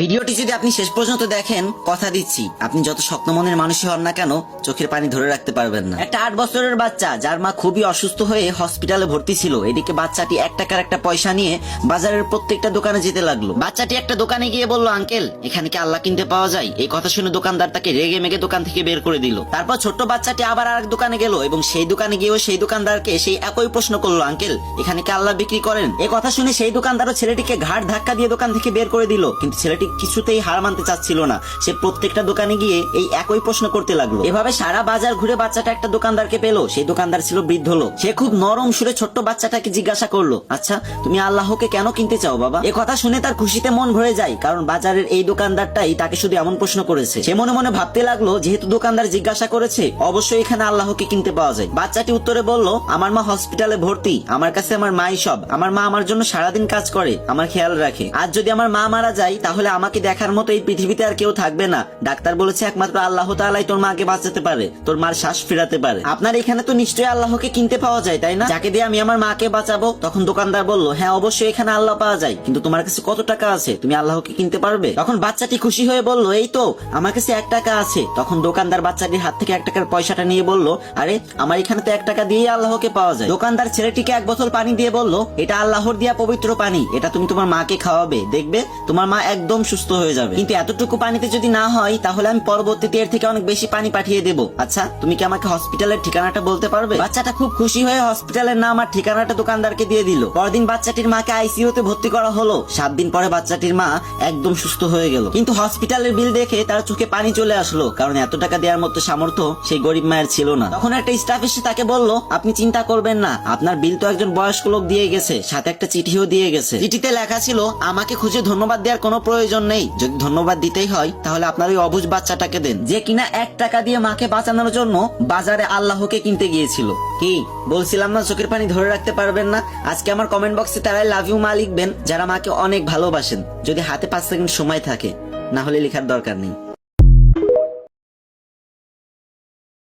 ভিডিওটি যদি আপনি শেষ পর্যন্ত দেখেন, কথা দিচ্ছি আপনি যত শক্ত মনের মানুষই হন না কেন চোখের পানি ধরে রাখতে পারবেন না। একটা 8 বছরের বাচ্চা যার মা খুবই অসুস্থ হয়ে হসপিটালে ভর্তি ছিল, এদিকে বাচ্চাটি 1 টাকার একটা পয়সা নিয়ে বাজারের প্রত্যেকটা দোকানে যেতে লাগলো। বাচ্চাটি একটা দোকানে গিয়ে বলল, আঙ্কেল এখানে কি আল্লাহ কিনতে পাওয়া যায়? এই কথা শুনে দোকানদার তাকে রেগে মেগে দোকান থেকে বের করে দিল। তারপর ছোট্ট বাচ্চাটি আবার আরেক দোকানে গেল এবং সেই দোকানে গিয়েও সেই দোকানদারকে সেই একই প্রশ্ন করলো, আঙ্কেল এখানে কি আল্লাহ বিক্রি করেন? এই কথা শুনে সেই দোকানদারও ছেলেটিকে ঘাড় ধাক্কা দিয়ে দোকান থেকে বের করে দিল, কিন্তু ছেলেটি কিছুতেই হার মানতে চাচ্ছিল না। সে প্রত্যেকটা দোকানে গিয়ে এই একই প্রশ্ন করতে লাগলো। এভাবে সারা বাজার ঘুরে বাচ্চাটা একটা দোকানদারকে পেল। সেই দোকানদার ছিল বৃদ্ধ লোক। সে খুব নরম সুরে ছোট্ট বাচ্চাটাকে জিজ্ঞাসা করলো, আচ্ছা তুমি আল্লাহকে কেন কিনতে চাও বাবা? এ কথা শুনে তার খুশিতে মন ভরে যায়, কারণ বাজারের এই দোকানদারটাই তাকে শুধু এমন প্রশ্ন করেছে। সে মনে মনে ভাবতে লাগলো, যেহেতু দোকানদার জিজ্ঞাসা করেছে অবশ্যই এখানে আল্লাহকে কিনতে পাওয়া যায়। বাচ্চাটি উত্তরে বলল, আমার মা হসপিটালে ভর্তি, আমার কাছে আমার মাই সব। আমার মা আমার জন্য সারাদিন কাজ করে, আমার খেয়াল রাখে। আজ যদি আমার মা মারা যায় তাহলে আমাকে দেখার মতো এই পৃথিবীতে আর কেউ থাকবে না। ডাক্তার বলেছে একমাত্র আল্লাহ তাআলাই তোর মাকে বাঁচাতে পারে, তোর মার শ্বাস ফেরাতে পারে। আপনার এখানে তো নিশ্চয়ই আল্লাহকে কিনতে পাওয়া যায়, তাই না? যাকে দিয়ে আমি আমার মাকে বাঁচাবো। তখন দোকানদার বলল, হ্যাঁ অবশ্যই এখানে আল্লাহ পাওয়া যায়, কিন্তু তোমার কাছে কত টাকা আছে? তুমি আল্লাহকে কিনতে পারবে? তখন বাচ্চাটি খুশি হয়ে বলল, এই তো আমার কাছে 1 টাকা আছে। তখন দোকানদার বাচ্চাটির হাত থেকে 1 টাকার পয়সাটা নিয়ে বলল, আরে আমার এখানে তো 1 টাকা দিয়েই আল্লাহকে পাওয়া যায়। দোকানদার ছেলেটিকে 1 বোতল পানি দিয়ে বলল, এটা আল্লাহর দেয়া পবিত্র পানি, এটা তুমি তোমার মাকে খাওয়াবে, দেখবে তোমার মা একদম সুস্থ হয়ে যাবে। কিন্তু এতটুকু পানিতে যদি না হয় তাহলে আমি পরবর্তীতে এর থেকে অনেক বেশি পানি পাঠিয়ে দেবো। আচ্ছা তুমি কি আমাকে হসপিটালের ঠিকানাটা বলতে পারবে? বাচ্চাটা খুব খুশি হয়ে হসপিটালের নাম আর ঠিকানাটা দোকানদারকে দিয়ে দিল। পরদিন বাচ্চাটির মাকে আইসিইউতে ভর্তি করা হলো। 7 দিন পরে বাচ্চাটির মা একদম সুস্থ হয়ে গেল। কিন্তু হসপিটালের বিল দেখে তার চোখে পানি চলে আসলো, কারণ এত টাকা দেওয়ার মতো সামর্থ্য সেই গরিব মায়ের ছিল না। তখন একটা স্টাফ এসে তাকে বলল, আপনি চিন্তা করবেন না, আপনার বিল তো একজন বয়স্ক লোক দিয়ে গেছে, সাথে একটা চিঠিও দিয়ে গেছে। চিঠিতে লেখা ছিল, আমাকে খুঁজে ধন্যবাদ দেওয়ার কোনো প্রয়োজন নেই, যদি ধন্যবাদ দিতেই হয় তাহলে আপনার ওই অবুঝ বাচ্চাটাকে দেন, যে কিনা 1 টাকা দিয়ে মাকে বাঁচানোর জন্য বাজারে আল্লাহকে কিনতে গিয়েছিল। কি বলছিলাম না চোখের পানি ধরে রাখতে পারবেন না? আজকে আমার কমেন্ট বক্সে তারাই লাভ ইউ মা লিখবেন যারা মাকে অনেক ভালোবাসেন, যদি হাতে 5 সেকেন্ড সময় থাকে, না হলে লেখার দরকার নেই।